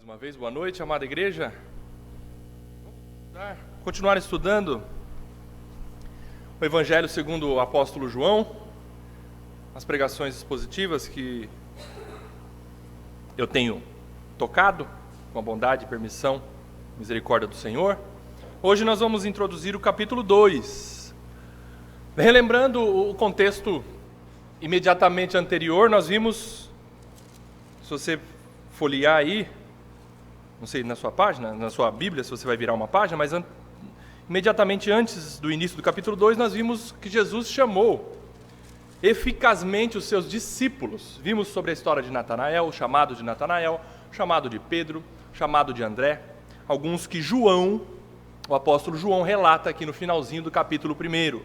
Mais uma vez, boa noite, amada igreja. Vamos continuar estudando o Evangelho segundo o apóstolo João, as pregações expositivas que eu tenho tocado, com a bondade, permissão, misericórdia do Senhor. Hoje nós vamos introduzir o capítulo 2. Relembrando o contexto imediatamente anterior, nós vimos, se você folhear aí, não sei, na sua página, na sua Bíblia, se você vai virar uma página, mas imediatamente antes do início do capítulo 2, nós vimos que Jesus chamou eficazmente os seus discípulos. Vimos sobre a história de Natanael, o chamado de Natanael, o chamado de Pedro, o chamado de André, alguns que João, o apóstolo João, relata aqui no finalzinho do capítulo 1.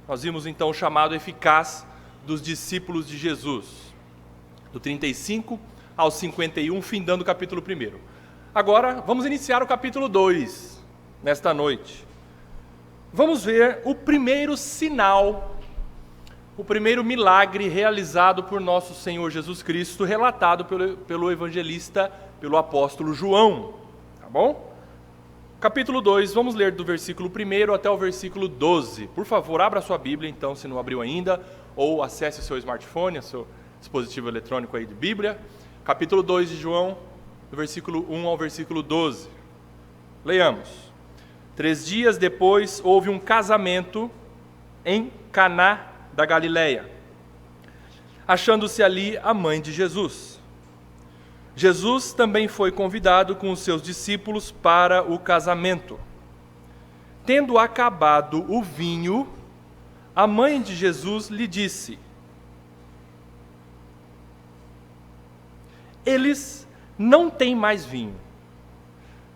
Nós vimos então o chamado eficaz dos discípulos de Jesus, do 35 ao 51, findando o capítulo 1. Agora, vamos iniciar o capítulo 2, nesta noite. Vamos ver o primeiro sinal, o primeiro milagre realizado por nosso Senhor Jesus Cristo, relatado pelo evangelista, pelo apóstolo João. Tá bom? Capítulo 2, vamos ler do versículo 1 até o versículo 12. Por favor, abra sua Bíblia, então, se não abriu ainda, ou acesse o seu smartphone, o seu dispositivo eletrônico aí de Bíblia. Capítulo 2 de João, do versículo 1 ao versículo 12. Leiamos. 3 dias depois houve um casamento em Caná da Galileia, achando-se ali a mãe de Jesus. Jesus também foi convidado com os seus discípulos para o casamento. Tendo acabado o vinho, a mãe de Jesus lhe disse: eles não têm mais vinho.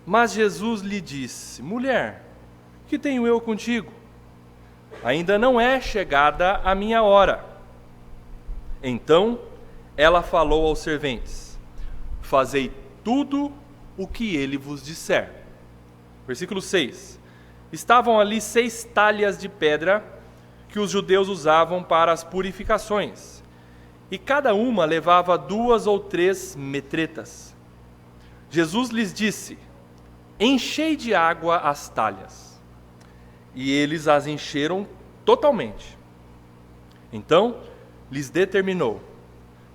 Mas Jesus lhe disse: mulher, que tenho eu contigo? Ainda não é chegada a minha hora. Então ela falou aos serventes: fazei tudo o que ele vos disser. Versículo 6. Estavam ali 6 talhas de pedra que os judeus usavam para as purificações, e cada uma levava 2 ou 3 metretas. Jesus lhes disse: enchei de água as talhas. E eles as encheram totalmente. Então lhes determinou: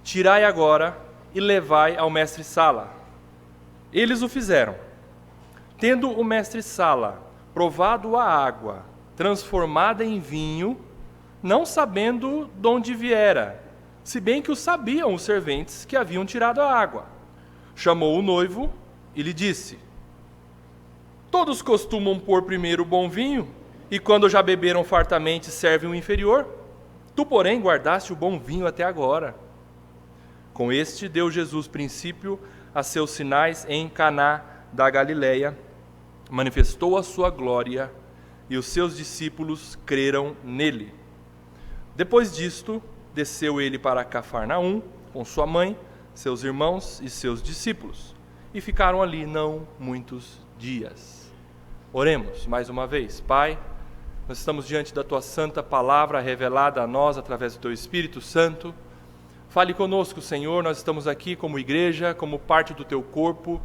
tirai agora e levai ao mestre-sala. Eles o fizeram. Tendo o mestre-sala provado a água transformada em vinho, não sabendo de onde viera, se bem que o sabiam os serventes que haviam tirado a água, chamou o noivo e lhe disse: todos costumam pôr primeiro o bom vinho, e quando já beberam fartamente servem o inferior. Tu, porém, guardaste o bom vinho até agora. Com este deu Jesus princípio a seus sinais em Caná da Galileia, manifestou a sua glória, e os seus discípulos creram nele. Depois disto, desceu ele para Cafarnaum com sua mãe, seus irmãos e seus discípulos, e ficaram ali não muitos dias. Oremos mais uma vez. Pai, nós estamos diante da Tua santa palavra revelada a nós através do Teu Espírito Santo. Fale conosco, Senhor, nós estamos aqui como igreja, como parte do Teu corpo,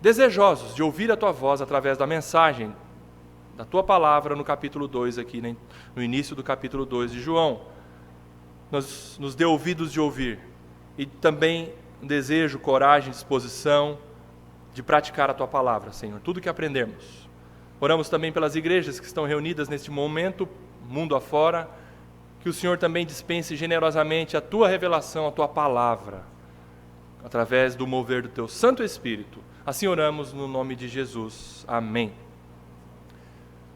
desejosos de ouvir a Tua voz através da mensagem da Tua palavra no capítulo 2, aqui no início do capítulo 2 de João. Nos dê ouvidos de ouvir e também desejo, coragem, disposição de praticar a Tua palavra, Senhor, tudo que aprendermos. Oramos também pelas igrejas que estão reunidas neste momento, mundo afora, que o Senhor também dispense generosamente a Tua revelação, a Tua palavra, através do mover do Teu Santo Espírito. Assim oramos no nome de Jesus. Amém.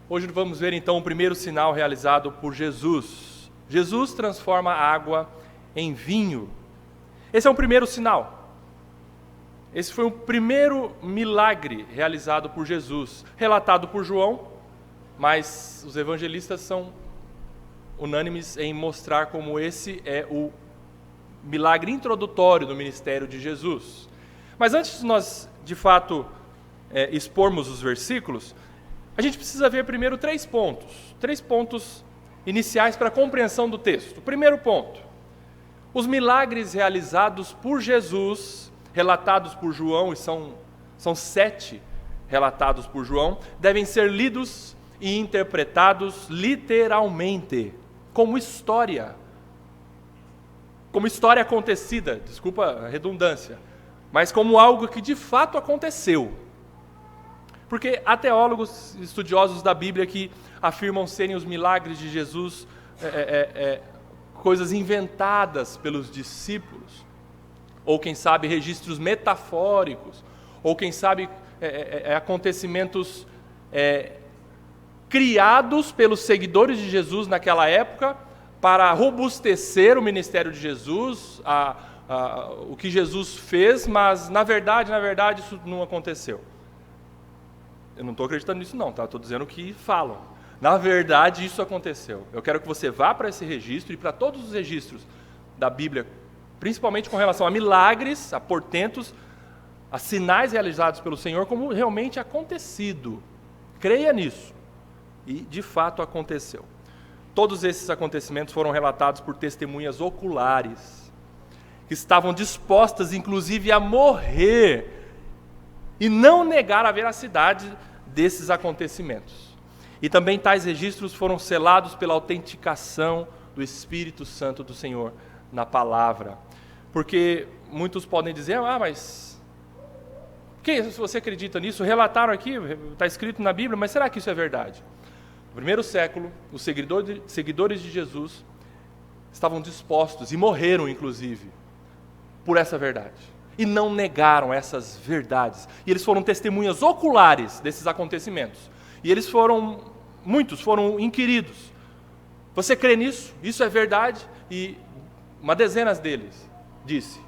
Hoje vamos ver então o primeiro sinal realizado por Jesus. Jesus transforma a água em vinho. Esse é o primeiro sinal. Esse foi o primeiro milagre realizado por Jesus, relatado por João, mas os evangelistas são unânimes em mostrar como esse é o milagre introdutório do ministério de Jesus. Mas antes de nós, de fato, expormos os versículos, a gente precisa ver primeiro 3 pontos iniciais para a compreensão do texto. O primeiro ponto: os milagres realizados por Jesus relatados por João, e são 7 relatados por João, devem ser lidos e interpretados literalmente, como história acontecida, desculpa a redundância, mas como algo que de fato aconteceu. Porque há teólogos estudiosos da Bíblia que afirmam serem os milagres de Jesus coisas inventadas pelos discípulos, ou quem sabe registros metafóricos, ou quem sabe acontecimentos criados pelos seguidores de Jesus naquela época para robustecer o ministério de Jesus, o que Jesus fez, mas na verdade isso não aconteceu. Eu não estou acreditando nisso não, tá? Estou dizendo o que falam. Na verdade isso aconteceu. Eu quero que você vá para esse registro e para todos os registros da Bíblia, principalmente com relação a milagres, a portentos, a sinais realizados pelo Senhor, como realmente acontecido. Creia nisso. E de fato aconteceu. Todos esses acontecimentos foram relatados por testemunhas oculares, que estavam dispostas inclusive a morrer e não negar a veracidade desses acontecimentos. E também tais registros foram selados pela autenticação do Espírito Santo do Senhor na palavra. Porque muitos podem dizer, mas se você acredita nisso, relataram aqui, está escrito na Bíblia, mas será que isso é verdade? No primeiro século, os seguidores de Jesus estavam dispostos, e morreram inclusive, por essa verdade. E não negaram essas verdades. E eles foram testemunhas oculares desses acontecimentos. E muitos foram inquiridos. Você crê nisso? Isso é verdade? E uma dezena deles disse,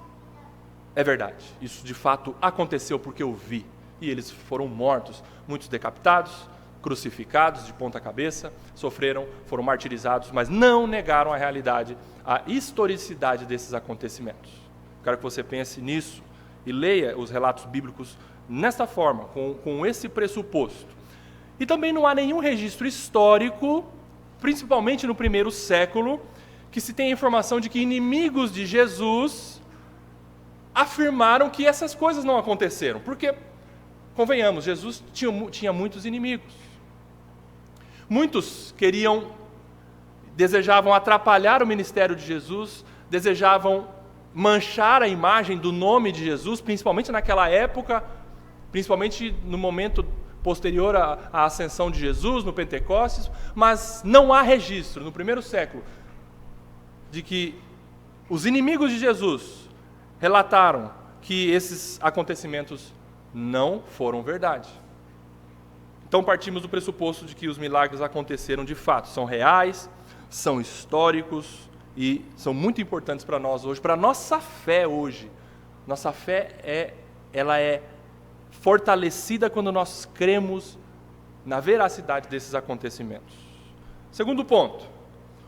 é verdade. Isso de fato aconteceu porque eu vi. E eles foram mortos, muitos decapitados, crucificados de ponta cabeça, foram martirizados, mas não negaram a realidade, a historicidade desses acontecimentos. Quero que você pense nisso e leia os relatos bíblicos nesta forma, com esse pressuposto. E também não há nenhum registro histórico, principalmente no primeiro século, que se tenha informação de que inimigos de Jesus afirmaram que essas coisas não aconteceram. Porque, convenhamos, Jesus tinha muitos inimigos. Muitos desejavam atrapalhar o ministério de Jesus, desejavam manchar a imagem do nome de Jesus, principalmente naquela época, principalmente no momento posterior à ascensão de Jesus, no Pentecostes, mas não há registro, no primeiro século, de que os inimigos de Jesus relataram que esses acontecimentos não foram verdade. Então partimos do pressuposto de que os milagres aconteceram de fato, são reais, são históricos e são muito importantes para nós hoje, para a nossa fé hoje. Nossa fé ela é fortalecida quando nós cremos na veracidade desses acontecimentos. Segundo ponto,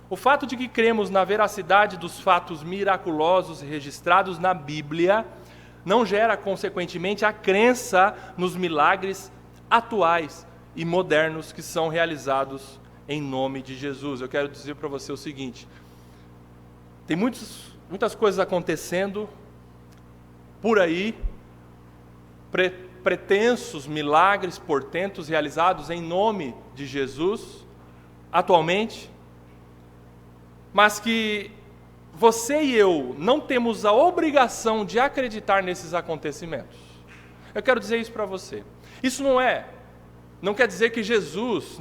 o fato de que cremos na veracidade dos fatos miraculosos registrados na Bíblia não gera, consequentemente, a crença nos milagres atuais e modernos que são realizados em nome de Jesus. Eu quero dizer para você o seguinte, tem muitas coisas acontecendo por aí, pretensos milagres, portentos realizados em nome de Jesus, atualmente, mas que você e eu não temos a obrigação de acreditar nesses acontecimentos. Eu quero dizer isso para você. Isso não quer dizer que Jesus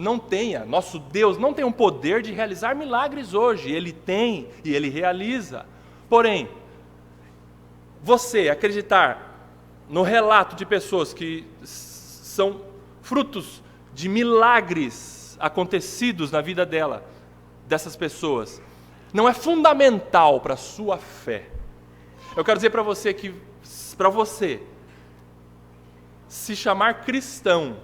nosso Deus não tem o poder de realizar milagres hoje. Ele tem e Ele realiza. Porém, você acreditar no relato de pessoas que são frutos de milagres acontecidos na vida dessas pessoas, não é fundamental para a sua fé. Eu quero dizer para você que, para você se chamar cristão,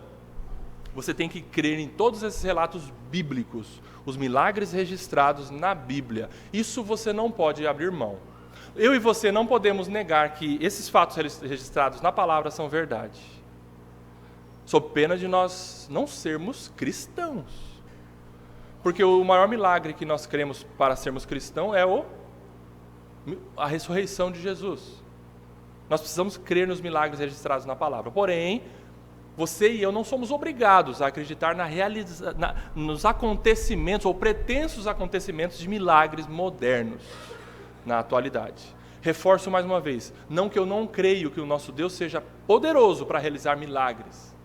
você tem que crer em todos esses relatos bíblicos, os milagres registrados na Bíblia. Isso você não pode abrir mão. Eu e você não podemos negar que esses fatos registrados na palavra são verdade, sob pena de nós não sermos cristãos. Porque o maior milagre que nós cremos para sermos cristãos é a ressurreição de Jesus. Nós precisamos crer nos milagres registrados na palavra. Porém, você e eu não somos obrigados a acreditar nos acontecimentos ou pretensos acontecimentos de milagres modernos na atualidade. Reforço mais uma vez, não que eu não creio que o nosso Deus seja poderoso para realizar milagres,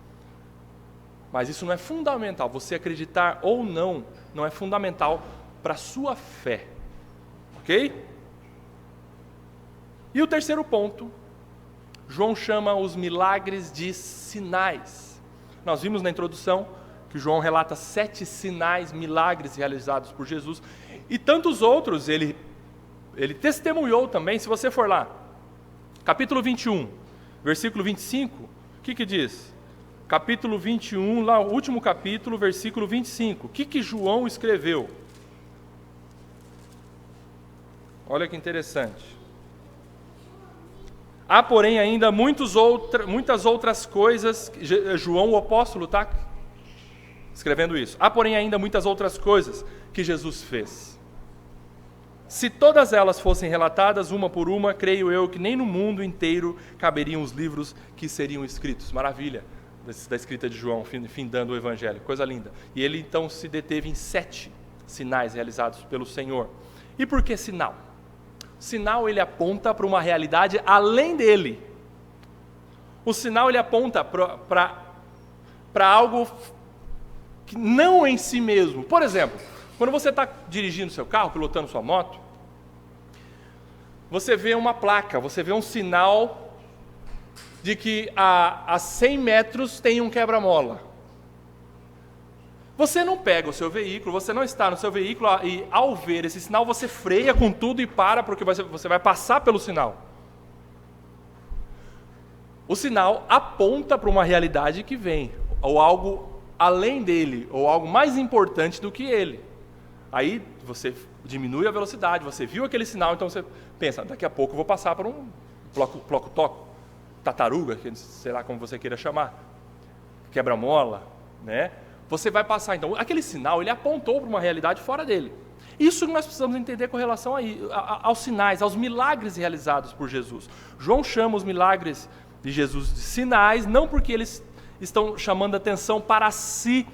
mas isso não é fundamental. Você acreditar ou não é fundamental para a sua fé, ok? E o terceiro ponto, João chama os milagres de sinais. Nós vimos na introdução que João relata 7 sinais, milagres realizados por Jesus, e tantos outros ele testemunhou também. Se você for lá, capítulo 21, versículo 25, o que diz? Capítulo 21, lá o último capítulo, versículo 25, o que João escreveu? Olha que interessante. Há, porém, ainda muitas outras coisas, João o apóstolo está escrevendo isso. Há, porém, ainda muitas outras coisas que Jesus fez. Se todas elas fossem relatadas uma por uma, creio eu que nem no mundo inteiro caberiam os livros que seriam escritos. Maravilha da escrita de João, findando o Evangelho, coisa linda. E ele então se deteve em 7 sinais realizados pelo Senhor. E por que sinal? Sinal, ele aponta para uma realidade além dele. O sinal, ele aponta para algo que não em si mesmo. Por exemplo, quando você está dirigindo seu carro, pilotando sua moto, você vê uma placa, você vê um sinal de que a 100 metros tem um quebra-mola. Você não pega o seu veículo, você não está no seu veículo e ao ver esse sinal você freia com tudo e para, porque você vai passar pelo sinal. O sinal aponta para uma realidade que vem, ou algo além dele, ou algo mais importante do que ele. Aí você diminui a velocidade, você viu aquele sinal, então você pensa, daqui a pouco eu vou passar por um bloco-toco, tartaruga, sei lá como você queira chamar, quebra-mola, né? Você vai passar, então, aquele sinal, ele apontou para uma realidade fora dele. Isso nós precisamos entender com relação aos sinais, aos milagres realizados por Jesus. João chama os milagres de Jesus de sinais, não porque eles estão chamando atenção para si,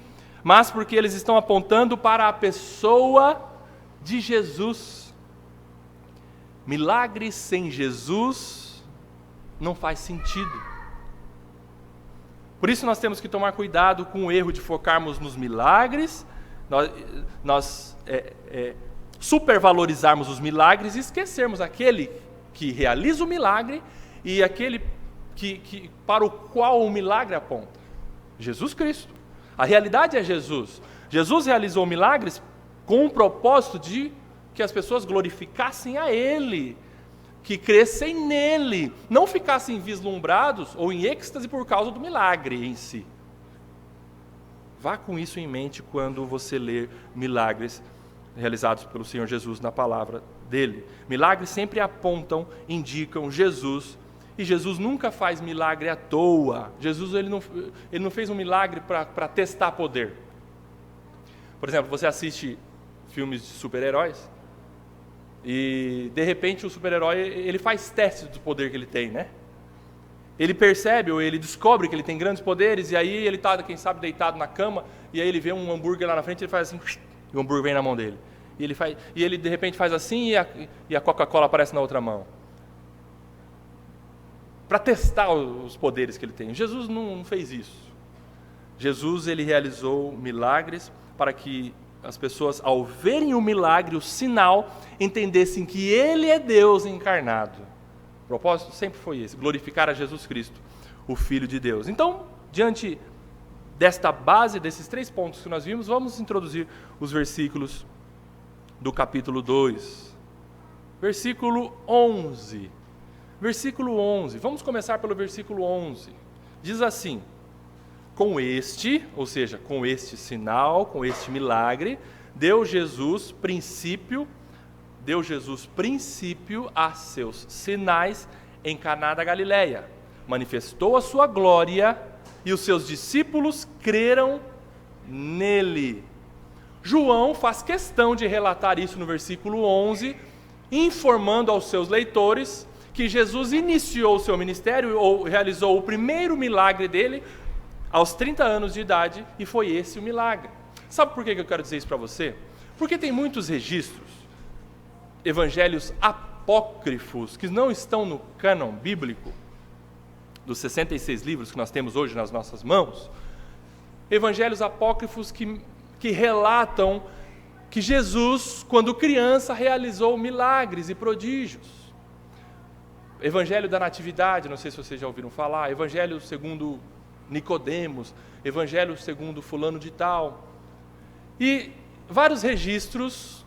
mas porque eles estão apontando para a pessoa de Jesus. Milagres sem Jesus não faz sentido. Por isso nós temos que tomar cuidado com o erro de focarmos nos milagres, nós supervalorizarmos os milagres e esquecermos aquele que realiza o milagre e aquele para o qual o milagre aponta. Jesus Cristo. A realidade é Jesus. Jesus realizou milagres com o propósito de que as pessoas glorificassem a Ele, que crescem nele, não ficassem vislumbrados ou em êxtase por causa do milagre em si. Vá com isso em mente quando você ler milagres realizados pelo Senhor Jesus na palavra dele. Milagres sempre apontam, indicam Jesus, e Jesus nunca faz milagre à toa. Jesus ele não fez um milagre para testar poder. Por exemplo, você assiste filmes de super-heróis, e, de repente, o super-herói, ele faz testes do poder que ele tem, né? Ele percebe, ou ele descobre que ele tem grandes poderes, e aí ele está, quem sabe, deitado na cama, e aí ele vê um hambúrguer lá na frente, ele faz assim, e o hambúrguer vem na mão dele. E ele de repente, faz assim, e a Coca-Cola aparece na outra mão. Para testar os poderes que ele tem. Jesus não fez isso. Jesus, ele realizou milagres para que as pessoas, ao verem o milagre, o sinal, entendessem que Ele é Deus encarnado. O propósito sempre foi esse, glorificar a Jesus Cristo, o Filho de Deus. Então, diante desta base, desses 3 pontos que nós vimos, vamos introduzir os versículos do capítulo 2. Versículo 11. Versículo 11. Vamos começar pelo versículo 11. Diz assim: com este, ou seja, com este sinal, com este milagre, deu Jesus princípio a seus sinais em Caná da Galileia. Manifestou a sua glória e os seus discípulos creram nele. João faz questão de relatar isso no versículo 11, informando aos seus leitores que Jesus iniciou o seu ministério, ou realizou o primeiro milagre dele, aos 30 anos de idade, e foi esse o milagre. Sabe por que eu quero dizer isso para você? Porque tem muitos registros, evangelhos apócrifos, que não estão no cânon bíblico, dos 66 livros que nós temos hoje nas nossas mãos, evangelhos apócrifos que relatam que Jesus, quando criança, realizou milagres e prodígios. Evangelho da Natividade, não sei se vocês já ouviram falar, Evangelho segundo Nicodemos, Evangelho segundo fulano de tal. E vários registros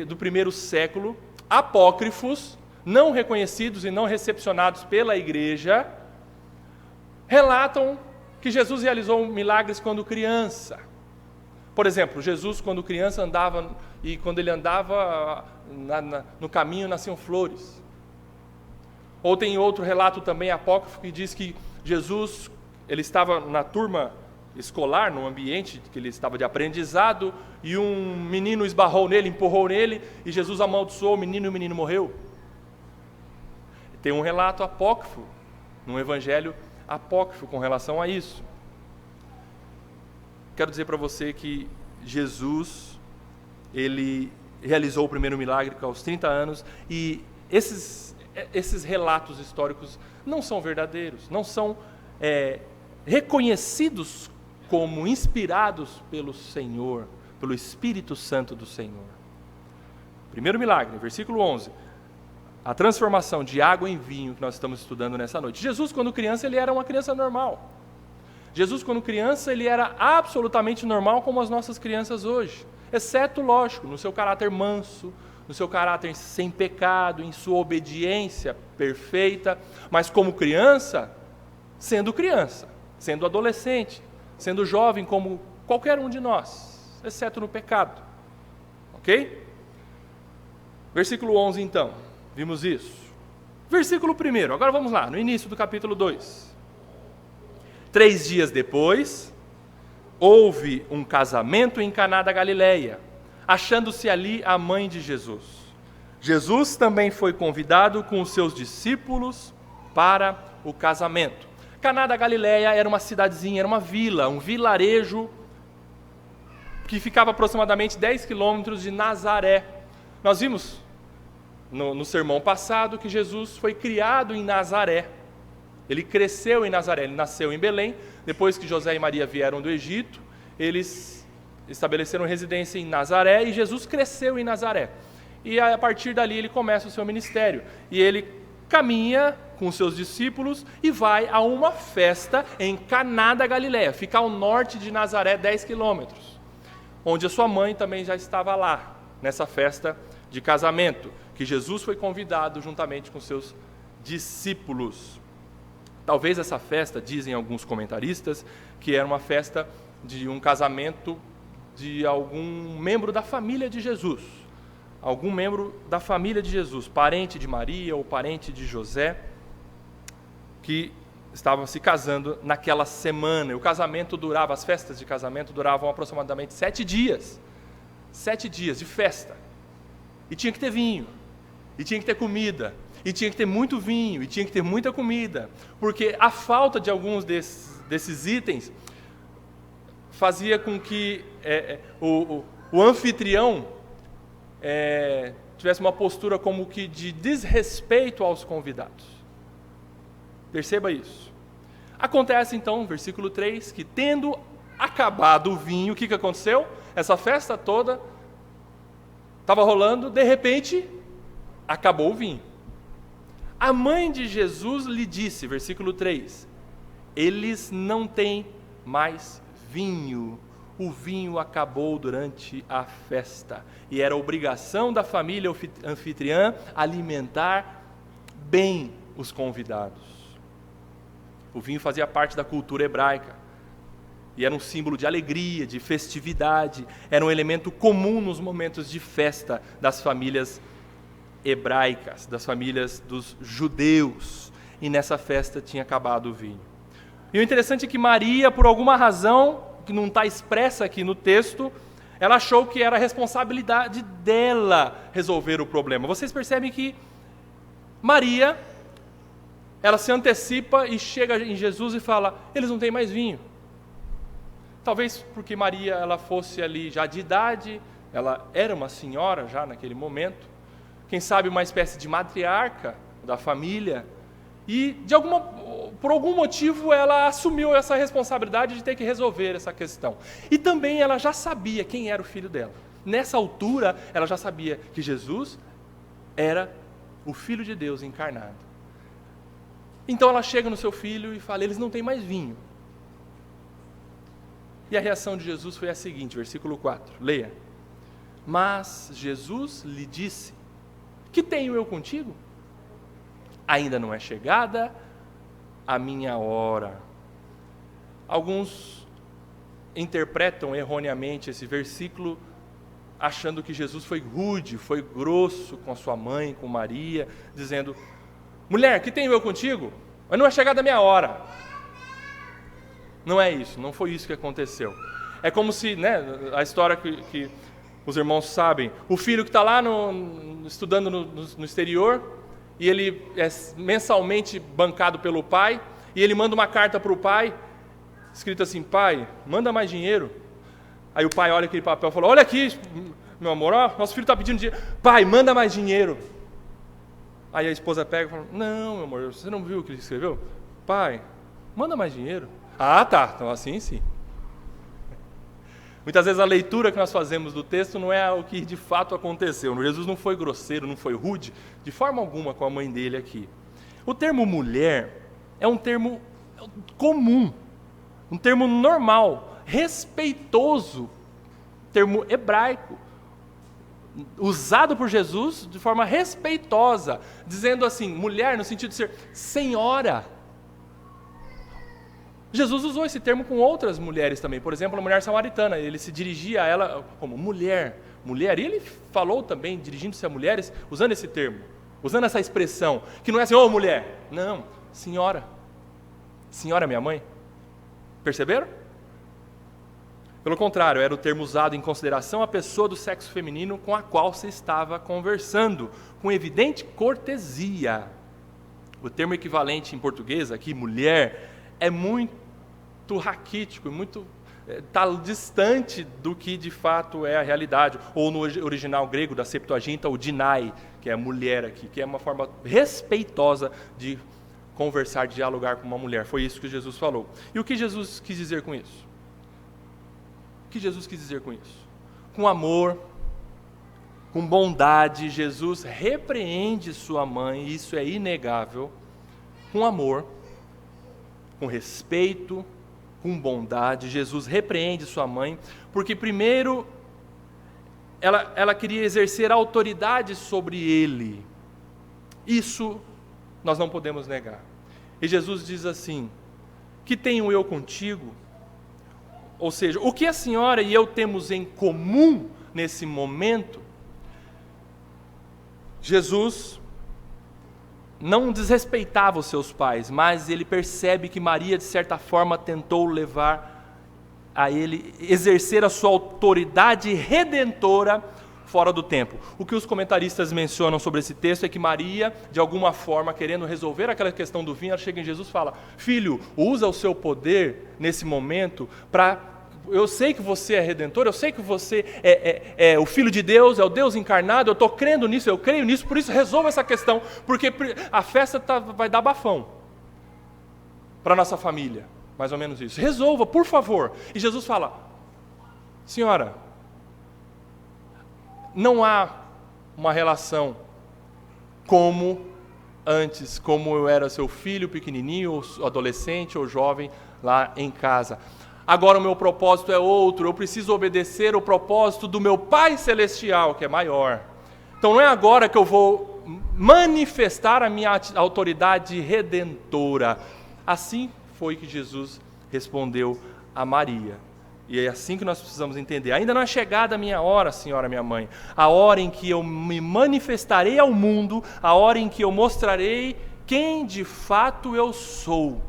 do primeiro século, apócrifos, não reconhecidos e não recepcionados pela igreja, relatam que Jesus realizou milagres quando criança. Por exemplo, Jesus, quando criança, andava, e quando ele andava no caminho, nasciam flores. Ou tem outro relato também apócrifo que diz que Jesus, ele estava na turma escolar, no ambiente que ele estava de aprendizado, e um menino esbarrou nele, empurrou nele, e Jesus amaldiçoou o menino e o menino morreu. Tem um relato apócrifo, num evangelho apócrifo com relação a isso. Quero dizer para você que Jesus, ele realizou o primeiro milagre aos 30 anos, e esses relatos históricos não são verdadeiros, não são reconhecidos como inspirados pelo Senhor, pelo Espírito Santo do Senhor. Primeiro milagre, versículo 11, a transformação de água em vinho que nós estamos estudando nessa noite. Jesus, quando criança, ele era uma criança normal. Jesus, quando criança, ele era absolutamente normal como as nossas crianças hoje, exceto, lógico, no seu caráter manso, no seu caráter sem pecado, em sua obediência perfeita, mas como criança, sendo adolescente, sendo jovem como qualquer um de nós, exceto no pecado. Ok? Versículo 11 então, vimos isso. Versículo 1, agora vamos lá, no início do capítulo 2. 3 dias depois, houve um casamento em Caná da Galileia, achando-se ali a mãe de Jesus. Jesus também foi convidado com os seus discípulos para o casamento. Caná da Galileia era uma cidadezinha, era uma vila, um vilarejo que ficava aproximadamente 10 quilômetros de Nazaré. Nós vimos no sermão passado que Jesus foi criado em Nazaré. Ele cresceu em Nazaré, ele nasceu em Belém. Depois que José e Maria vieram do Egito, eles estabeleceram residência em Nazaré e Jesus cresceu em Nazaré. E a partir dali ele começa o seu ministério. E ele caminha com seus discípulos e vai a uma festa em Caná da Galileia, fica ao norte de Nazaré, 10 quilômetros, onde a sua mãe também já estava lá, nessa festa de casamento, que Jesus foi convidado juntamente com seus discípulos. Talvez essa festa, dizem alguns comentaristas, que era uma festa de um casamento de algum membro da família de Jesus. Algum membro da família de Jesus, parente de Maria ou parente de José, que estavam se casando naquela semana. E o casamento durava, as festas de casamento duravam aproximadamente 7 dias. 7 dias de festa. E tinha que ter vinho, e tinha que ter comida, e tinha que ter muito vinho, e tinha que ter muita comida, porque a falta de alguns desses itens fazia com que o anfitrião tivesse uma postura como que de desrespeito aos convidados. Perceba isso. Acontece então, versículo 3, que tendo acabado o vinho, o que aconteceu? Essa festa toda estava rolando, de repente, acabou o vinho. A mãe de Jesus lhe disse, versículo 3, eles não têm mais vinho. O vinho acabou durante a festa. E era obrigação da família anfitriã alimentar bem os convidados. O vinho fazia parte da cultura hebraica. E era um símbolo de alegria, de festividade. Era um elemento comum nos momentos de festa das famílias hebraicas, das famílias dos judeus. E nessa festa tinha acabado o vinho. E o interessante é que Maria, por alguma razão, que não está expressa aqui no texto, ela achou que era responsabilidade dela resolver o problema. Vocês percebem que Maria ela se antecipa e chega em Jesus e fala, eles não têm mais vinho. Talvez porque Maria ela fosse ali já de idade, ela era uma senhora já naquele momento, quem sabe uma espécie de matriarca da família, e por algum motivo ela assumiu essa responsabilidade de ter que resolver essa questão. E também ela já sabia quem era o filho dela. Nessa altura, ela já sabia que Jesus era o Filho de Deus encarnado. Então ela chega no seu filho e fala, eles não têm mais vinho. E a reação de Jesus foi a seguinte, versículo 4, leia. Mas Jesus lhe disse, que tenho eu contigo? Ainda não é chegada a minha hora. Alguns interpretam erroneamente esse versículo, achando que Jesus foi rude, foi grosso com a sua mãe, com Maria, dizendo, mulher, que tenho eu contigo? Mas não é chegada a minha hora. Não é isso, não foi isso que aconteceu. É como se, a história que os irmãos sabem, o filho que está lá estudando no exterior, e ele é mensalmente bancado pelo pai, e ele manda uma carta para o pai, escrito assim, pai, manda mais dinheiro. Aí o pai olha aquele papel e fala, olha aqui, meu amor, nosso filho está pedindo dinheiro. Pai, manda mais dinheiro. Aí a esposa pega e fala, não, meu amor, você não viu o que ele escreveu? Pai, manda mais dinheiro. Ah, tá, então assim sim. Muitas vezes a leitura que nós fazemos do texto não é o que de fato aconteceu. Jesus não foi grosseiro, não foi rude, de forma alguma com a mãe dele aqui. O termo mulher é um termo comum, um termo normal, respeitoso, termo hebraico, usado por Jesus de forma respeitosa, dizendo assim, mulher no sentido de ser senhora. Jesus usou esse termo com outras mulheres também, por exemplo, a mulher samaritana, ele se dirigia a ela como mulher, e ele falou também, dirigindo-se a mulheres, usando esse termo, usando essa expressão, que não é assim, ô mulher, não, senhora, minha mãe, perceberam? Pelo contrário, era o termo usado em consideração à pessoa do sexo feminino com a qual se estava conversando, com evidente cortesia. O termo equivalente em português, aqui, mulher, é muito raquítico, está distante do que de fato é a realidade. Ou no original grego da Septuaginta, o dinai, que é mulher aqui, que é uma forma respeitosa de conversar, de dialogar com uma mulher. Foi isso que Jesus falou. E o que Jesus quis dizer com isso? O que Jesus quis dizer com isso? Com amor, com bondade, Jesus repreende sua mãe, isso é inegável, com amor, com respeito, com bondade. Jesus repreende sua mãe, porque primeiro ela queria exercer autoridade sobre ele. Isso nós não podemos negar. E Jesus diz assim, que tenho eu contigo? Ou seja, o que a senhora e eu temos em comum nesse momento? Jesus não desrespeitava os seus pais, mas ele percebe que Maria, de certa forma, tentou levar a ele exercer a sua autoridade redentora fora do tempo. O que os comentaristas mencionam sobre esse texto é que Maria, de alguma forma, querendo resolver aquela questão do vinho, ela chega em Jesus e fala, filho, usa o seu poder nesse momento para... Eu sei que você é redentor, eu sei que você é o Filho de Deus, é o Deus encarnado, eu estou crendo nisso, eu creio nisso, por isso resolva essa questão, porque a festa vai dar bafão para a nossa família, mais ou menos isso. Resolva, por favor. E Jesus fala, senhora, não há uma relação como antes, como eu era seu filho pequenininho, ou adolescente, ou jovem, lá em casa. Agora o meu propósito é outro, eu preciso obedecer o propósito do meu Pai Celestial, que é maior. Então não é agora que eu vou manifestar a minha autoridade redentora. Assim foi que Jesus respondeu a Maria. E é assim que nós precisamos entender. Ainda não é chegada a minha hora, senhora minha mãe, a hora em que eu me manifestarei ao mundo, a hora em que eu mostrarei quem de fato eu sou.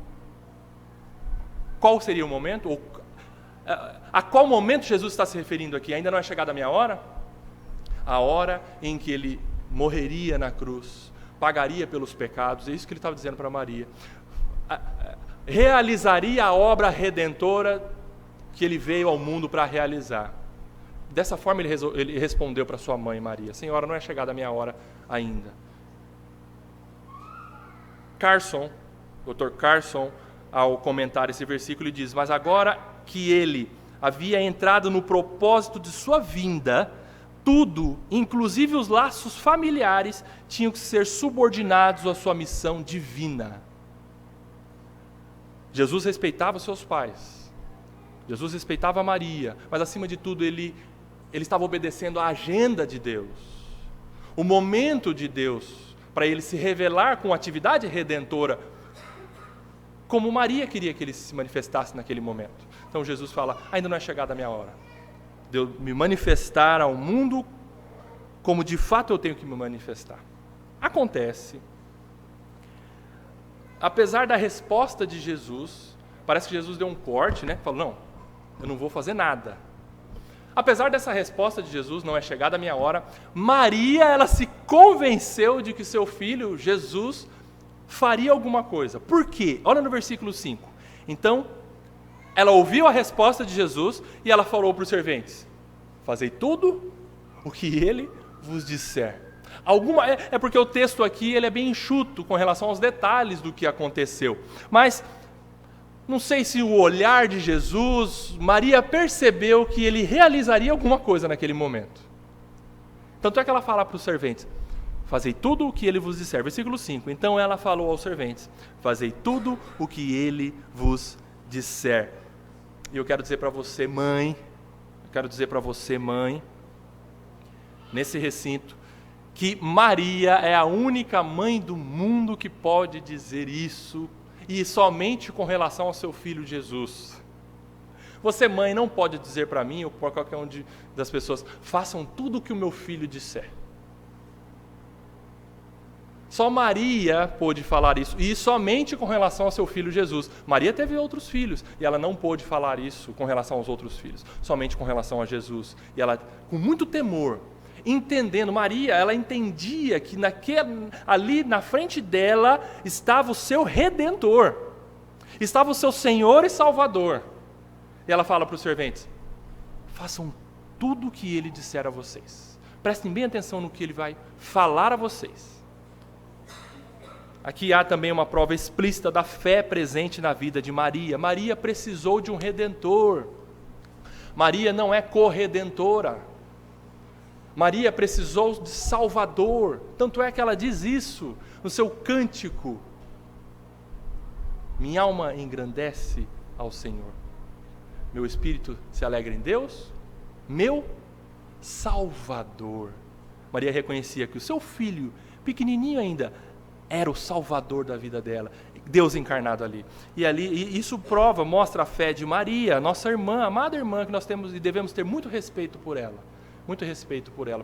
Qual seria o momento? A qual momento Jesus está se referindo aqui? Ainda não é chegada a minha hora? A hora em que ele morreria na cruz pagaria pelos pecados, é isso que ele estava dizendo para Maria. Realizaria a obra redentora que ele veio ao mundo para realizar. Dessa forma ele respondeu para sua mãe Maria: Senhora, não é chegada a minha hora ainda. Dr. Carson, ao comentar esse versículo, ele diz: mas agora que ele havia entrado no propósito de sua vinda, tudo, inclusive os laços familiares, tinham que ser subordinados à sua missão divina. Jesus respeitava seus pais, Jesus respeitava Maria, mas acima de tudo ele estava obedecendo à agenda de Deus, o momento de Deus, para ele se revelar com atividade redentora, como Maria queria que ele se manifestasse naquele momento. Então Jesus fala: ainda não é chegada a minha hora de eu me manifestar ao mundo como de fato eu tenho que me manifestar. Acontece, apesar da resposta de Jesus, parece que Jesus deu um corte, né? Falou: não, eu não vou fazer nada. Apesar dessa resposta de Jesus, não é chegada a minha hora, Maria, ela se convenceu de que seu filho, Jesus, faria alguma coisa. Por quê? Olha no versículo 5. Então, ela ouviu a resposta de Jesus e ela falou para os serventes: fazei tudo o que ele vos disser. É porque o texto aqui ele é bem enxuto com relação aos detalhes do que aconteceu. Mas não sei se o olhar de Jesus, Maria percebeu que ele realizaria alguma coisa naquele momento. Tanto é que ela fala para os serventes: fazei tudo o que ele vos disser. Versículo 5. Então ela falou aos serventes: fazei tudo o que ele vos disser. E eu quero dizer para você, mãe, nesse recinto, que Maria é a única mãe do mundo que pode dizer isso, e somente com relação ao seu filho Jesus. Você, mãe, não pode dizer para mim ou para qualquer das pessoas: façam tudo o que o meu filho disser. Só Maria pôde falar isso, e somente com relação ao seu filho Jesus. Maria teve outros filhos, e ela não pôde falar isso com relação aos outros filhos, somente com relação a Jesus. E ela, com muito temor, entendendo, Maria, ela entendia que ali na frente dela estava o seu Redentor, estava o seu Senhor e Salvador. E ela fala para os serventes: façam tudo o que ele disser a vocês. Prestem bem atenção no que ele vai falar a vocês. Aqui há também uma prova explícita da fé presente na vida de Maria. Maria precisou de um Redentor. Maria não é corredentora. Maria precisou de Salvador. Tanto é que ela diz isso no seu cântico: minha alma engrandece ao Senhor, meu espírito se alegra em Deus, meu Salvador. Maria reconhecia que o seu filho, pequenininho ainda, era o Salvador da vida dela, Deus encarnado ali. E isso mostra a fé de Maria, nossa irmã, amada irmã, que nós temos e devemos ter muito respeito por ela,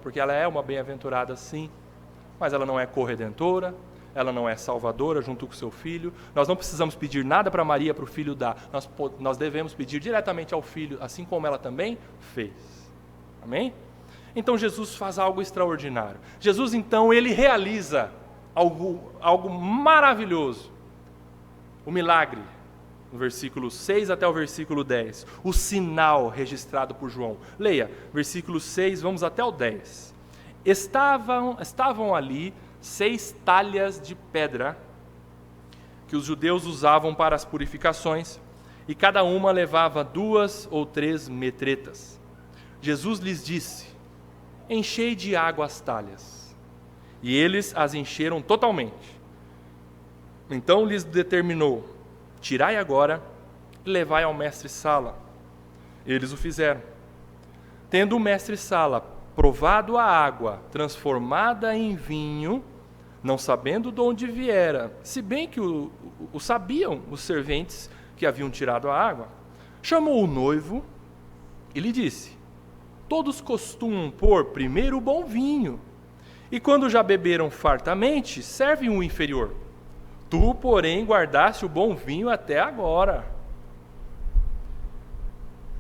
porque ela é uma bem-aventurada sim, mas ela não é corredentora, ela não é salvadora junto com o seu filho. Nós não precisamos pedir nada para Maria, para o filho dar, nós devemos pedir diretamente ao filho, assim como ela também fez. Amém? Então Jesus faz algo extraordinário. Jesus então, ele realiza algo maravilhoso, o milagre, no versículo 6 até o versículo 10, o sinal registrado por João. Leia, versículo 6, vamos até o 10. Estavam ali 6 talhas de pedra, que os judeus usavam para as purificações, e cada uma levava 2 ou 3 metretas. Jesus lhes disse: enchei de água as talhas. E eles as encheram totalmente. Então lhes determinou: tirai agora e levai ao mestre-sala. Eles o fizeram. Tendo o mestre-sala provado a água transformada em vinho, não sabendo de onde viera, se bem que o sabiam os serventes que haviam tirado a água, chamou o noivo e lhe disse: todos costumam pôr primeiro o bom vinho, e quando já beberam fartamente, servem o inferior. Tu, porém, guardaste o bom vinho até agora.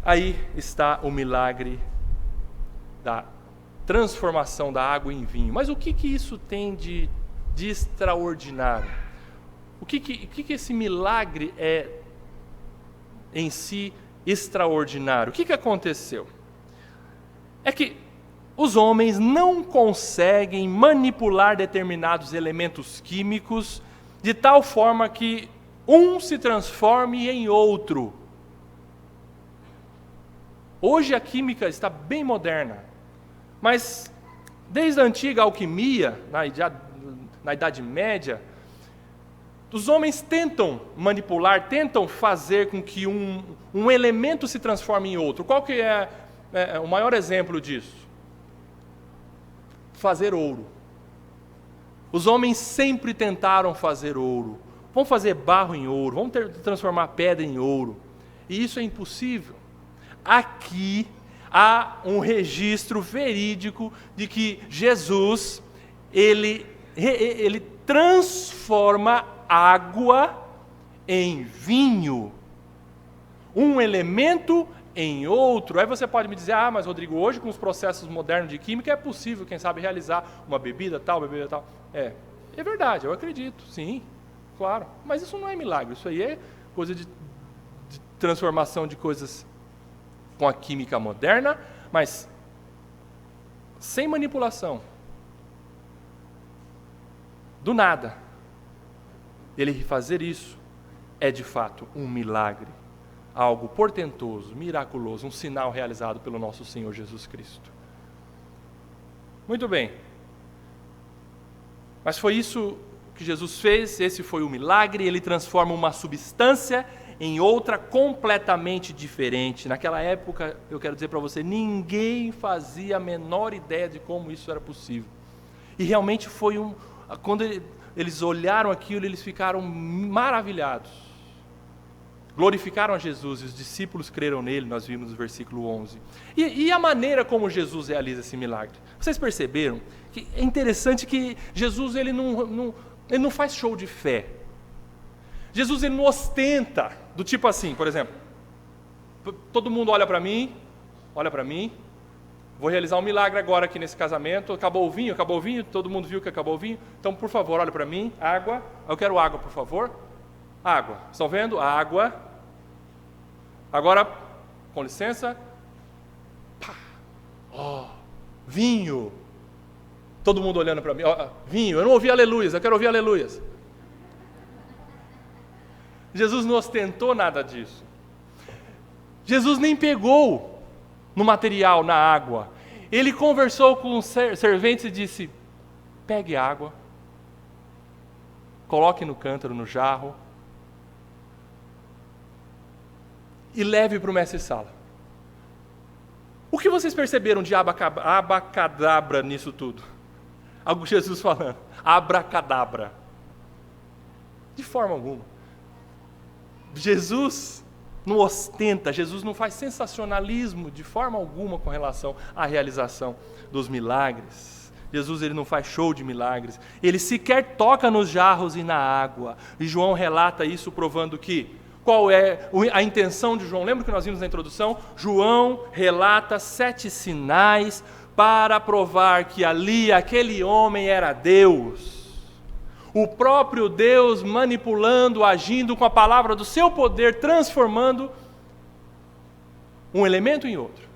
Aí está o milagre da transformação da água em vinho. Mas o que isso tem de de extraordinário? O que esse milagre é em si extraordinário? O que aconteceu? É que os homens não conseguem manipular determinados elementos químicos de tal forma que um se transforme em outro. Hoje a química está bem moderna, mas desde a antiga alquimia, na Idade Média, os homens tentam manipular, tentam fazer com que um elemento se transforme em outro. Qual que é o maior exemplo disso? Fazer ouro. Os homens sempre tentaram fazer ouro. Vamos fazer barro em ouro, vamos transformar pedra em ouro. E isso é impossível. Aqui há um registro verídico de que Jesus, ele transforma água em vinho. Um elemento em outro. Aí você pode me dizer, mas Rodrigo, hoje com os processos modernos de química é possível, quem sabe, realizar uma bebida tal. É verdade, eu acredito, sim, claro. Mas isso não é milagre, isso aí é coisa de transformação de coisas com a química moderna, mas sem manipulação. Do nada. Ele fazer isso é de fato um milagre. Algo portentoso, miraculoso, um sinal realizado pelo nosso Senhor Jesus Cristo. Muito bem. Mas foi isso que Jesus fez, esse foi o milagre, ele transforma uma substância em outra completamente diferente. Naquela época, eu quero dizer para você, ninguém fazia a menor ideia de como isso era possível. E realmente foi quando eles olharam aquilo, eles ficaram maravilhados. Glorificaram a Jesus e os discípulos creram nele, nós vimos no versículo 11. E a maneira como Jesus realiza esse milagre? Vocês perceberam que é interessante que Jesus ele não faz show de fé. Jesus ele não ostenta, do tipo assim, por exemplo, todo mundo olha para mim, vou realizar um milagre agora aqui nesse casamento, acabou o vinho, todo mundo viu que acabou o vinho, então por favor, olha para mim, água, eu quero água por favor, água, estão vendo? Água, agora, com licença, vinho, todo mundo olhando para mim, vinho, eu não ouvi aleluias, eu quero ouvir aleluias. Jesus não ostentou nada disso. Jesus nem pegou no material, na água. Ele conversou com os serventes e disse, pegue água, coloque no cântaro, no jarro, e leve para o mestre-sala. O que vocês perceberam de abacadabra nisso tudo? Algo Jesus falando, abracadabra. De forma alguma. Jesus não ostenta, Jesus não faz sensacionalismo de forma alguma com relação à realização dos milagres. Jesus ele não faz show de milagres, ele sequer toca nos jarros e na água. E João relata isso provando que, qual é a intenção de João? Lembra que nós vimos na introdução? João relata 7 sinais para provar que ali aquele homem era Deus. O próprio Deus manipulando, agindo com a palavra do seu poder, transformando um elemento em outro.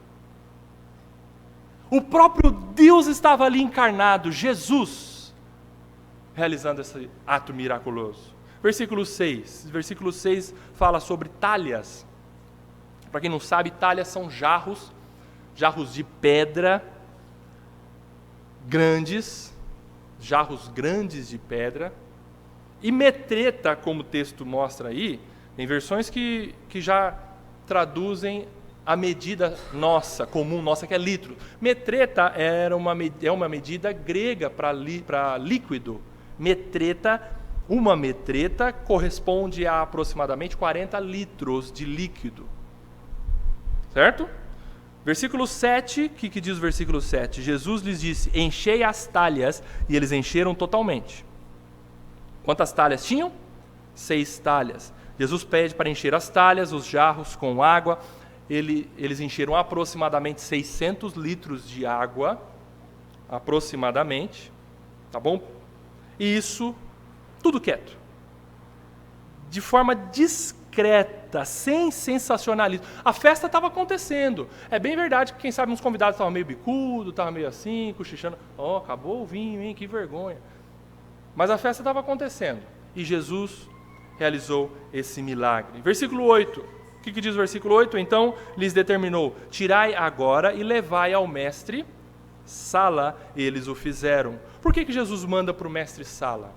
O próprio Deus estava ali encarnado, Jesus, realizando esse ato miraculoso. Versículo 6. Versículo 6 fala sobre talhas. Para quem não sabe, talhas são jarros de pedra grandes, jarros grandes de pedra, e metreta, como o texto mostra aí, tem versões que já traduzem a medida nossa, comum nossa, que é litro. Metreta é uma medida grega para líquido. Uma metreta corresponde a aproximadamente 40 litros de líquido. Certo? Versículo 7, o que diz o versículo 7? Jesus lhes disse, enchei as talhas, e eles encheram totalmente. Quantas talhas tinham? 6 talhas. Jesus pede para encher as talhas, os jarros com água. Eles encheram aproximadamente 600 litros de água, aproximadamente, tá bom? E isso, tudo quieto. De forma discreta, sem sensacionalismo. A festa estava acontecendo. É bem verdade que, quem sabe, uns convidados estavam meio bicudo, estavam meio assim, cochichando. Acabou o vinho, hein? Que vergonha. Mas a festa estava acontecendo. E Jesus realizou esse milagre. Versículo 8. O que diz o versículo 8? Então lhes determinou: tirai agora e levai ao mestre Sala. Eles o fizeram. Por que Jesus manda para o mestre Sala?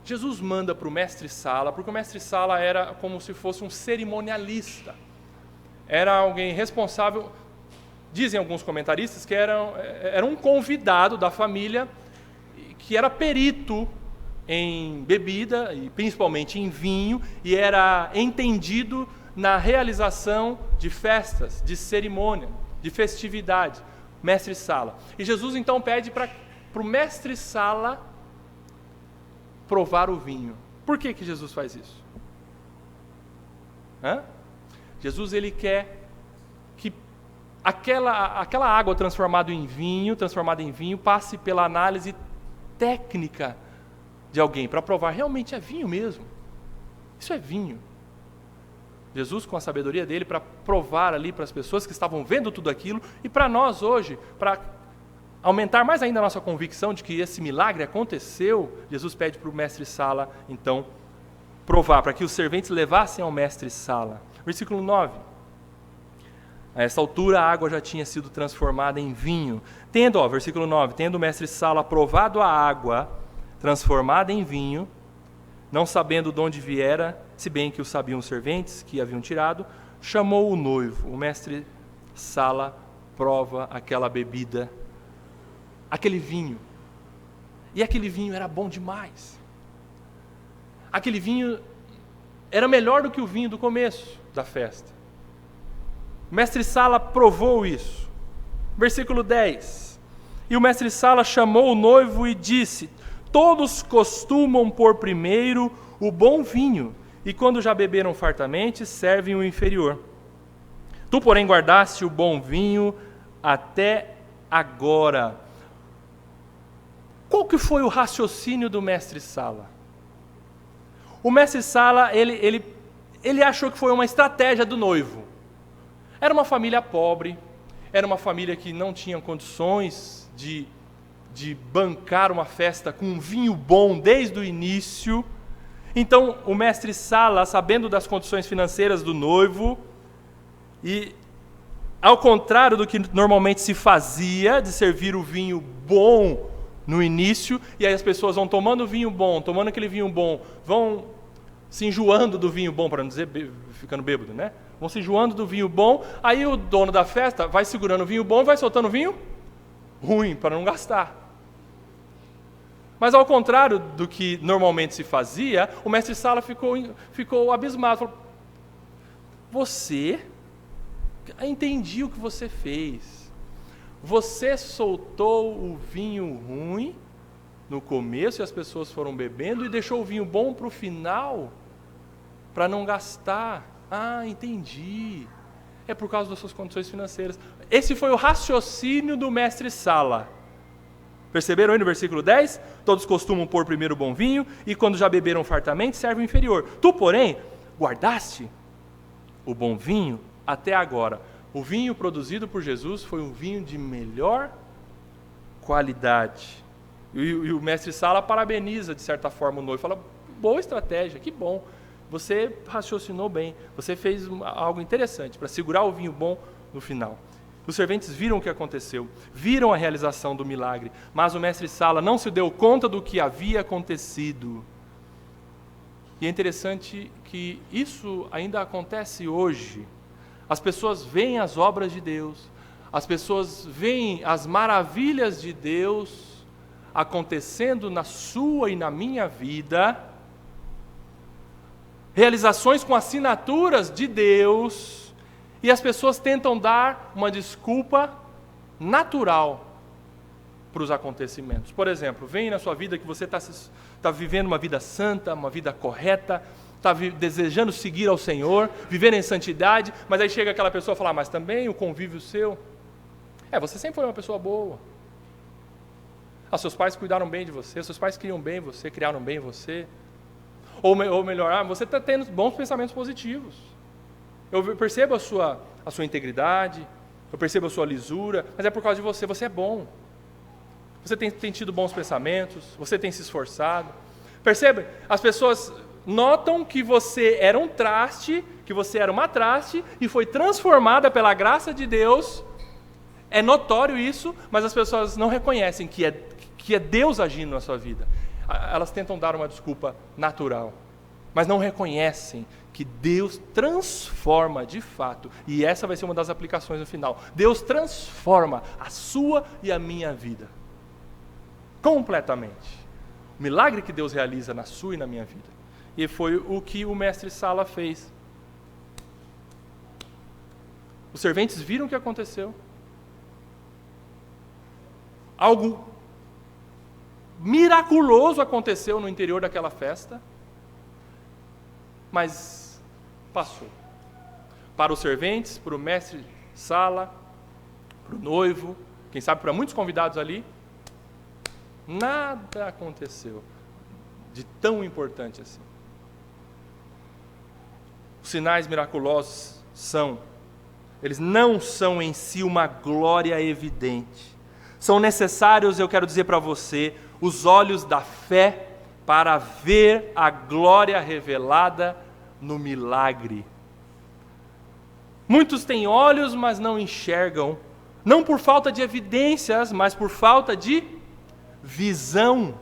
Jesus manda para o mestre Sala, porque o mestre Sala era como se fosse um cerimonialista. Era alguém responsável, dizem alguns comentaristas, que era um convidado da família, que era perito em bebida, e principalmente em vinho, e era entendido na realização de festas, de cerimônia, de festividade. Mestre Sala. E Jesus então pede para o mestre Sala provar o vinho. Por que Jesus faz isso? Jesus, ele quer que aquela água transformada em vinho, passe pela análise técnica de alguém, para provar, realmente é vinho mesmo. Isso é vinho. Jesus, com a sabedoria dele, para provar ali para as pessoas que estavam vendo tudo aquilo, e para nós hoje, para aumentar mais ainda a nossa convicção de que esse milagre aconteceu, Jesus pede para o mestre Sala, então, provar, para que os serventes levassem ao mestre Sala. Versículo 9. A essa altura a água já tinha sido transformada em vinho. Versículo 9, tendo o mestre Sala provado a água transformada em vinho, não sabendo de onde viera, se bem que o sabiam os serventes que haviam tirado, chamou o noivo. O mestre Sala prova aquela bebida, aquele vinho. E aquele vinho era bom demais. Aquele vinho era melhor do que o vinho do começo da festa. O mestre Sala provou isso. Versículo 10. E o mestre Sala chamou o noivo e disse: todos costumam pôr primeiro o bom vinho, e quando já beberam fartamente, servem o inferior. Tu, porém, guardaste o bom vinho até agora. Qual que foi o raciocínio do mestre Sala? O mestre Sala, ele achou que foi uma estratégia do noivo. Era uma família pobre, era uma família que não tinha condições de bancar uma festa com um vinho bom desde o início. Então, o mestre Sala, sabendo das condições financeiras do noivo, e ao contrário do que normalmente se fazia, de servir o vinho bom no início, e aí as pessoas vão tomando vinho bom, tomando aquele vinho bom, vão se enjoando do vinho bom, para não dizer ficando bêbado, né? Vão se enjoando do vinho bom, aí o dono da festa vai segurando o vinho bom e vai soltando o vinho ruim, para não gastar. Mas ao contrário do que normalmente se fazia, o mestre Sala ficou abismado. Falou: entendi o que você fez. Você soltou o vinho ruim no começo e as pessoas foram bebendo e deixou o vinho bom para o final, para não gastar. Entendi. É por causa das suas condições financeiras. Esse foi o raciocínio do mestre Sala. Perceberam aí no versículo 10? Todos costumam pôr primeiro o bom vinho, e quando já beberam fartamente, serve o inferior. Tu, porém, guardaste o bom vinho até agora. O vinho produzido por Jesus foi um vinho de melhor qualidade. E o mestre Sala parabeniza, de certa forma, o noivo. Fala: boa estratégia, que bom. Você raciocinou bem, você fez algo interessante para segurar o vinho bom no final. Os serventes viram o que aconteceu, viram a realização do milagre, mas o mestre Sala não se deu conta do que havia acontecido. E é interessante que isso ainda acontece hoje. As pessoas veem as obras de Deus, as pessoas veem as maravilhas de Deus acontecendo na sua e na minha vida, realizações com assinaturas de Deus, e as pessoas tentam dar uma desculpa natural para os acontecimentos. Por exemplo, vem na sua vida que você está vivendo uma vida santa, uma vida correta, está desejando seguir ao Senhor, viver em santidade, mas aí chega aquela pessoa e fala: mas também o convívio seu, você sempre foi uma pessoa boa. seus pais cuidaram bem de você, seus pais queriam bem você, criaram bem você. Ou melhor, você está tendo bons pensamentos positivos. Eu percebo a sua integridade, eu percebo a sua lisura, mas é por causa de você, você é bom. Você tem tido bons pensamentos, você tem se esforçado. Percebe? As pessoas notam que você era um traste, que você era uma traste, e foi transformada pela graça de Deus. É notório isso, mas as pessoas não reconhecem que é Deus agindo na sua vida. Elas tentam dar uma desculpa natural, mas não reconhecem que Deus transforma de fato, e essa vai ser uma das aplicações no final. Deus transforma a sua e a minha vida, completamente. O milagre que Deus realiza na sua e na minha vida. E foi o que o mestre Sala fez. Os serventes viram o que aconteceu. Algo miraculoso aconteceu no interior daquela festa, mas passou. Para os serventes, para o mestre Sala, para o noivo, quem sabe para muitos convidados ali, nada aconteceu de tão importante assim. Os sinais miraculosos eles não são em si uma glória evidente. São necessários, eu quero dizer para você, os olhos da fé para ver a glória revelada no milagre. Muitos têm olhos, mas não enxergam, não por falta de evidências, mas por falta de visão,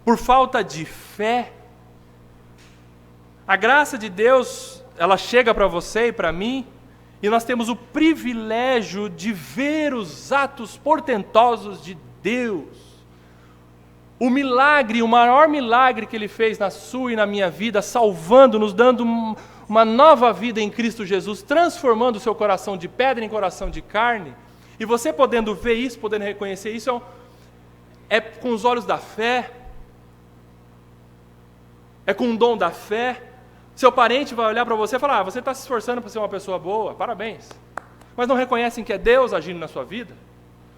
por falta de fé. A graça de Deus, ela chega para você e para mim, e nós temos o privilégio de ver os atos portentosos de Deus. O milagre, o maior milagre que Ele fez na sua e na minha vida, salvando, nos dando uma nova vida em Cristo Jesus, transformando o seu coração de pedra em coração de carne, e você podendo ver isso, podendo reconhecer isso, é com os olhos da fé, é com o dom da fé. Seu parente vai olhar para você e falar, você está se esforçando para ser uma pessoa boa, parabéns. Mas não reconhecem que é Deus agindo na sua vida?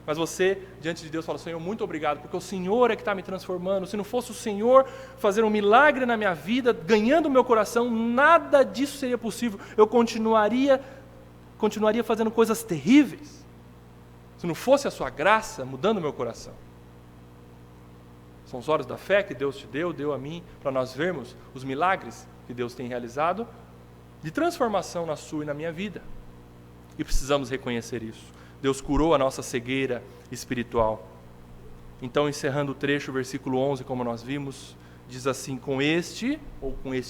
Mas você, diante de Deus, fala, Senhor, muito obrigado, porque o Senhor é que está me transformando. Se não fosse o Senhor fazer um milagre na minha vida, ganhando o meu coração, nada disso seria possível. Eu continuaria fazendo coisas terríveis. Se não fosse a sua graça mudando o meu coração. São os olhos da fé que Deus te deu a mim, para nós vermos os milagres que Deus tem realizado de transformação na sua e na minha vida. E precisamos reconhecer isso. Deus curou a nossa cegueira espiritual. Então, encerrando o trecho, versículo 11, como nós vimos, diz assim, com este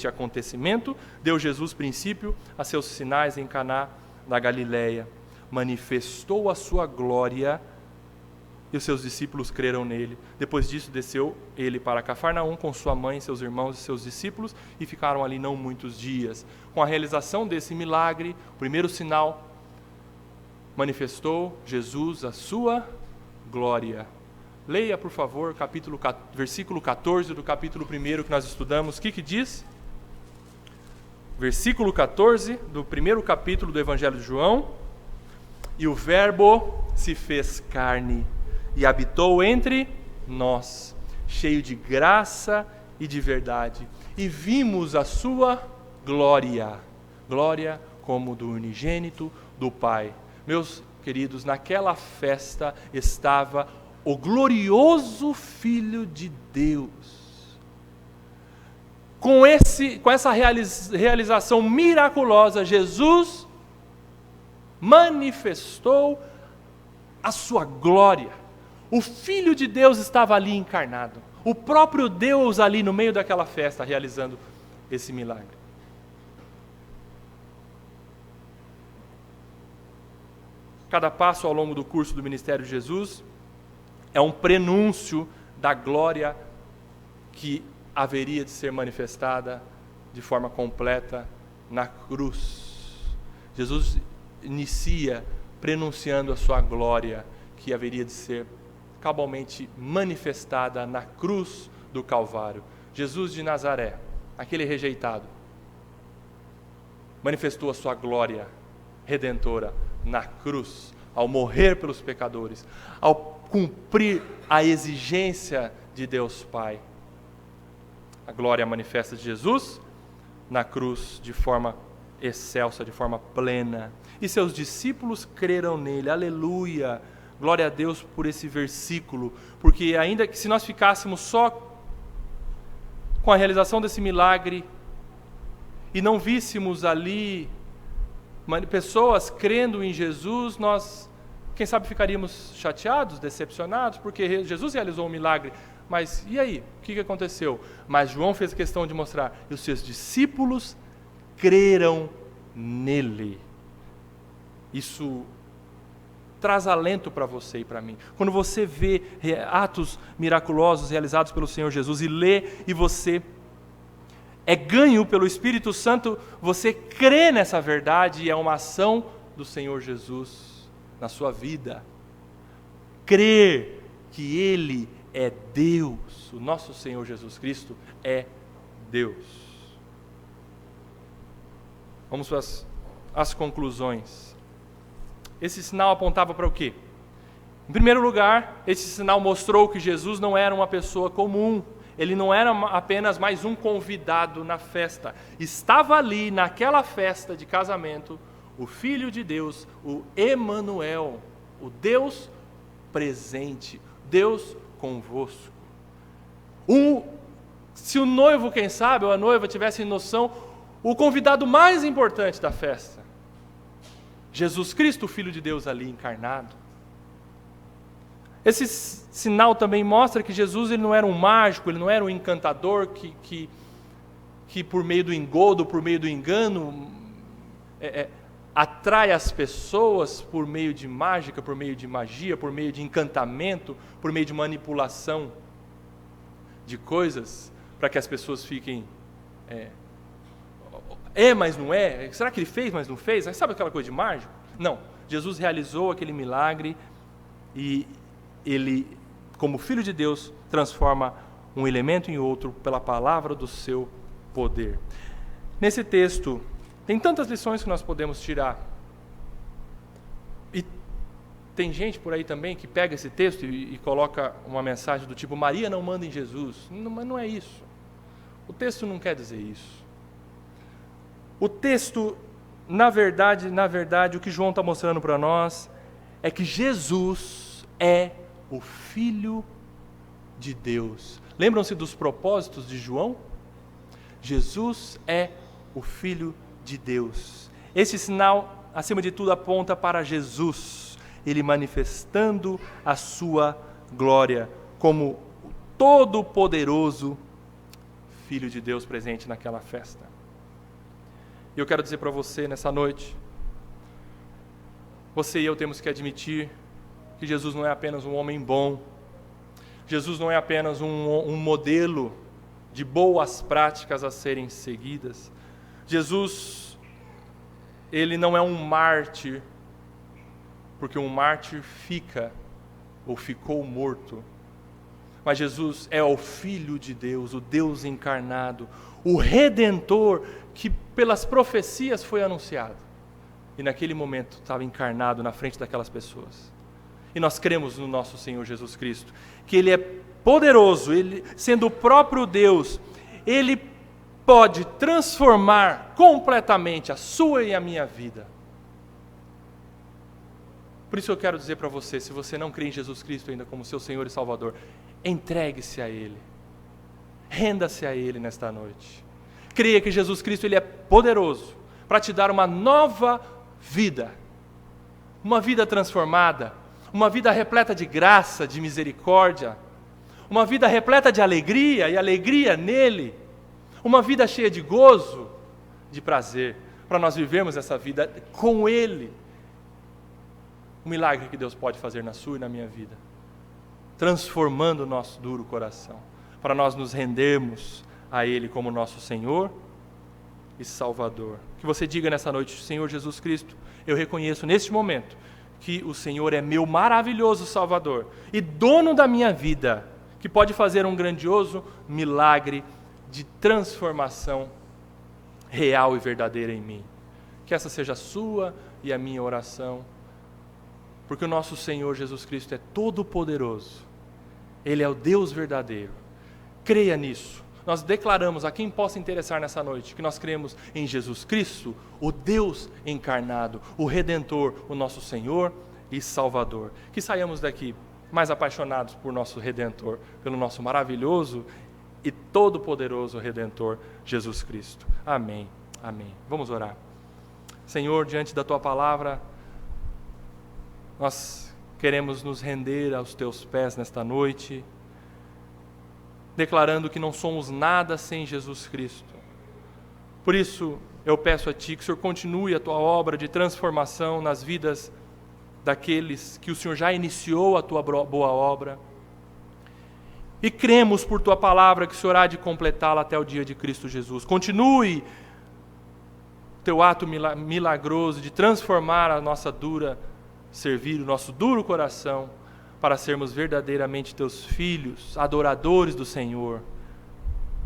acontecimento, deu Jesus princípio a seus sinais em Caná da Galileia, manifestou a sua glória, e os seus discípulos creram nele. Depois disso, desceu ele para Cafarnaum com sua mãe, seus irmãos e seus discípulos, e ficaram ali não muitos dias. Com a realização desse milagre, o primeiro sinal, manifestou Jesus a sua glória. Leia, por favor, versículo 14 do capítulo 1 que nós estudamos. O que diz? Versículo 14 do primeiro capítulo do Evangelho de João. E o Verbo se fez carne e habitou entre nós, cheio de graça e de verdade. E vimos a sua glória, glória como do unigênito do Pai. Meus queridos, naquela festa estava o glorioso Filho de Deus. Com essa realização miraculosa, Jesus manifestou a sua glória. O Filho de Deus estava ali encarnado. O próprio Deus ali no meio daquela festa, realizando esse milagre. Cada passo ao longo do curso do ministério de Jesus é um prenúncio da glória que haveria de ser manifestada de forma completa na cruz. Jesus inicia prenunciando a sua glória que haveria de ser cabalmente manifestada na cruz do Calvário. Jesus de Nazaré, aquele rejeitado, manifestou a sua glória redentora na cruz, ao morrer pelos pecadores, ao cumprir a exigência de Deus Pai. A glória manifesta de Jesus na cruz de forma excelsa, de forma plena. E seus discípulos creram nele. Aleluia! Glória a Deus por esse versículo, porque ainda que se nós ficássemos só com a realização desse milagre e não víssemos ali pessoas crendo em Jesus, nós, quem sabe, ficaríamos chateados, decepcionados, porque Jesus realizou um milagre. Mas e aí? O que aconteceu? Mas João fez questão de mostrar, e os seus discípulos creram nele. Isso traz alento para você e para mim. Quando você vê atos miraculosos realizados pelo Senhor Jesus e lê, e você é ganho pelo Espírito Santo, você crê nessa verdade e é uma ação do Senhor Jesus na sua vida. Crer que Ele é Deus, o nosso Senhor Jesus Cristo é Deus. Vamos para as conclusões. Esse sinal apontava para o quê? Em primeiro lugar, esse sinal mostrou que Jesus não era uma pessoa comum. Ele não era apenas mais um convidado na festa. Estava ali, naquela festa de casamento, o Filho de Deus, o Emanuel, o Deus presente, Deus convosco. Se o noivo, quem sabe, ou a noiva tivesse noção, o convidado mais importante da festa, Jesus Cristo, o Filho de Deus ali encarnado. Esse sinal também mostra que Jesus ele não era um mágico, ele não era um encantador que por meio do engodo, por meio do engano, atrai as pessoas por meio de mágica, por meio de magia, por meio de encantamento, por meio de manipulação de coisas, para que as pessoas fiquem... mas não é? Será que ele fez, mas não fez? Sabe aquela coisa de mágico? Não. Jesus realizou aquele milagre e ele, como Filho de Deus, transforma um elemento em outro pela palavra do seu poder. Nesse texto, tem tantas lições que nós podemos tirar. E tem gente por aí também que pega esse texto e coloca uma mensagem do tipo, Maria não manda em Jesus. Não, mas não é isso. O texto não quer dizer isso. O texto, na verdade, o que João está mostrando para nós é que Jesus é o Filho de Deus. Lembram-se dos propósitos de João? Jesus é o Filho de Deus. Esse sinal, acima de tudo, aponta para Jesus, ele manifestando a sua glória como o todo-poderoso Filho de Deus presente naquela festa. E eu quero dizer para você nessa noite, você e eu temos que admitir que Jesus não é apenas um homem bom, Jesus não é apenas um modelo de boas práticas a serem seguidas. Jesus, ele não é um mártir, porque um mártir fica ou ficou morto. Mas Jesus é o Filho de Deus, o Deus encarnado, o Redentor que pelas profecias foi anunciado. E naquele momento estava encarnado na frente daquelas pessoas. E nós cremos no nosso Senhor Jesus Cristo, que Ele é poderoso, Ele, sendo o próprio Deus, Ele pode transformar completamente a sua e a minha vida. Por isso eu quero dizer para você, se você não crê em Jesus Cristo ainda como seu Senhor e Salvador, entregue-se a Ele, renda-se a Ele nesta noite. Creia que Jesus Cristo ele é poderoso para te dar uma nova vida, uma vida transformada, uma vida repleta de graça, de misericórdia, uma vida repleta de alegria e alegria nele, uma vida cheia de gozo, de prazer, para nós vivermos essa vida com Ele. O milagre que Deus pode fazer na sua e na minha vida, transformando o nosso duro coração, para nós nos rendermos a Ele como nosso Senhor e Salvador. Que você diga nessa noite, Senhor Jesus Cristo, eu reconheço neste momento que o Senhor é meu maravilhoso Salvador e dono da minha vida, que pode fazer um grandioso milagre de transformação real e verdadeira em mim. Que essa seja a sua e a minha oração porque o nosso Senhor Jesus Cristo é todo-poderoso. Ele é o Deus verdadeiro. Creia nisso. Nós declaramos a quem possa interessar nessa noite que nós cremos em Jesus Cristo, o Deus encarnado, o Redentor, o nosso Senhor e Salvador. Que saiamos daqui mais apaixonados por nosso Redentor, pelo nosso maravilhoso e todo-poderoso Redentor, Jesus Cristo. Amém. Amém. Vamos orar. Senhor, diante da Tua palavra, nós queremos nos render aos Teus pés nesta noite, declarando que não somos nada sem Jesus Cristo. Por isso, eu peço a Ti que o Senhor continue a Tua obra de transformação nas vidas daqueles que o Senhor já iniciou a Tua boa obra. E cremos por Tua palavra que o Senhor há de completá-la até o dia de Cristo Jesus. Continue o Teu ato milagroso de transformar a nossa dura servir, o nosso duro coração, para sermos verdadeiramente Teus filhos, adoradores do Senhor,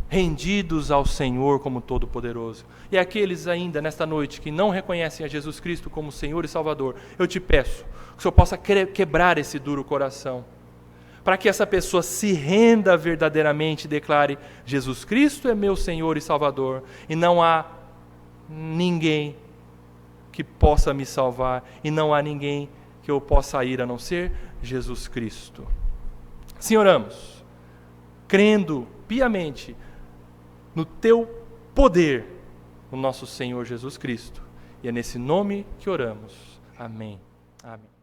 rendidos ao Senhor como Todo-Poderoso. E aqueles ainda nesta noite que não reconhecem a Jesus Cristo como Senhor e Salvador, eu Te peço que o Senhor possa quebrar esse duro coração, para que essa pessoa se renda verdadeiramente e declare: Jesus Cristo é meu Senhor e Salvador, e não há ninguém que possa me salvar, e não há ninguém que eu possa ir a não ser Jesus Cristo. Assim oramos, crendo piamente no Teu poder, no nosso Senhor Jesus Cristo. E é nesse nome que oramos. Amém. Amém.